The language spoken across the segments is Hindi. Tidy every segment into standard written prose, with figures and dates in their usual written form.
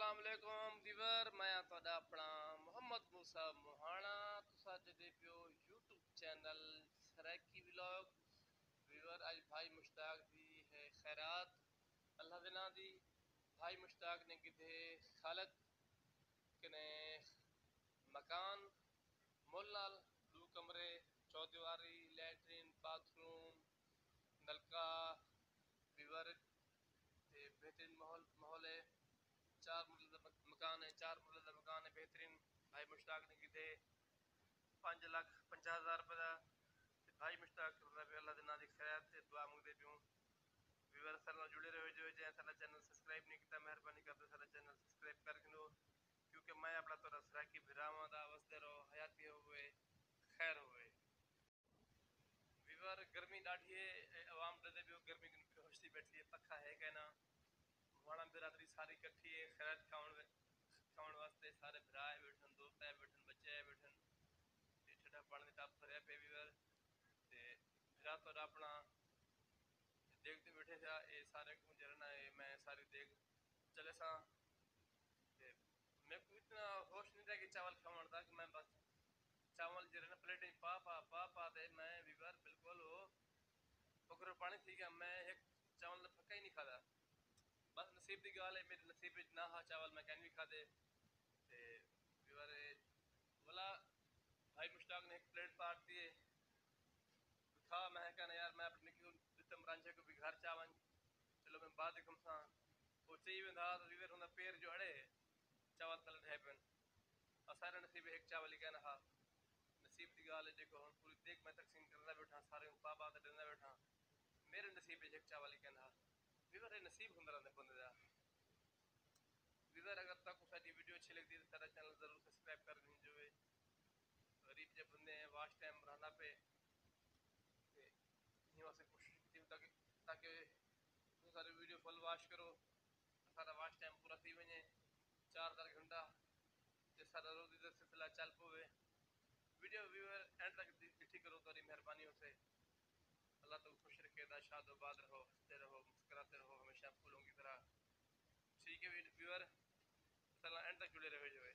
अस्सलाम वालेकुम व्यूअर, मैं तुहाडा अपना मोहम्मद मूसा मोहाना। तुसा जदे पियो यूट्यूब चैनल सराकी व्लॉग। व्यूअर आज भाई मुश्ताक दी है खैरात अल्लाह दे नां दी। भाई मुश्ताक ने गिधे खालत कने मकान मोल 2 कमरे, चौदीवारी, लैट्रिन, बाथरूम, नलका व्यूअर ते बेहतरीन माहौल है। 4 मंजिला मकान है, 4 मंजिला मकान है बेहतरीन। भाई मुश्ताक ने गिधे 5,50,000 रुपए का। भाई मुश्ताक अल्लाह दे नां दी खैर ते दुआ मंगदे पियूं। व्यूअर सारे नाल जुड़े रहो जो जे साडा चैनल सब्सक्राइब नहीं किया मेहरबानी करके साडा चैनल सब्सक्राइब कर लो, क्योंकि मैं अपना थोड़ा सराकी भिरावां दा वसदे रहो, हयाती होवे, खैर होवे। व्यूअर गर्मी ॾाढी है, आवाम ॾे पियो गर्मी बेहोश थी बैठी है, पखा है कहना। वाणा बिरादरी सारी इकट्ठी है खैरात खाउण वास्ते। सारे भरा है बैठन, दोस्त है बैठन, बच्चे है बैठन, ठंडा पानी का टप भरिया पे व्यूअर ते भरा तो अपना देखते बैठे थे। ये सारे जरना है मैं सारी देख चले सा ते मैं को इतना होश नहीं था कि चावल खावन था कि मैं बस चावल जरना प्लेट में पा दे मैं व्यूअर बिल्कुल वो पकड़ पानी थी गया। मैं एक चावल पक्का ही नहीं खाता, बस नसीब की गाल है, मेरे नसीब में ना हा चावल मैं कैन भी खा दे ते व्यूअर बोला। भाई मुश्ताक ने एक प्लेट पाट दिए खा। मैं कहना यार मैं अपने क्यों दितम रांझे को भी घर चावन, चलो मैं बाद कम सा वो चाहिए वेंदा तो व्यूअर हुंदा पैर जो अड़े चावल तल ढे पेन और सारे नसीब एक चावल ही कहना हा। नसीब की गाल है, देखो हम पूरी देख मैं तकसीम करना बैठा, सारे पापा ते देना बैठा, मेरे नसीब एक चावल ही कहना। व्यूअर नसीब हुंदा रहंदा बंदे दा। व्यूअर अगर तक साडी वीडियो अच्छी लगती है तो सारा चैनल जरूर सब्सक्राइब कर दीजिए। जो है गरीब जो बंदे हैं वास्ट टाइम रहना पे यहाँ से कोशिश की ताकि सारी वीडियो फुल वॉच करो, सारा वॉच टाइम पूरा थी वने 4 घंटा जे सारा रोज इधर सिलसिला चल पोवे। वीडियो व्यूअर एंड तक ॾिठी करो, तो मेहरबानी से अल्लाह तो खुश रखे, शाद आबाद रहो, हंसते रहो, मुस्कुराते रहो हमेशा फूलों की तरह। ठीक है व्यूअर, एंड तक जुड़े रहो जो है।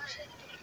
Shit.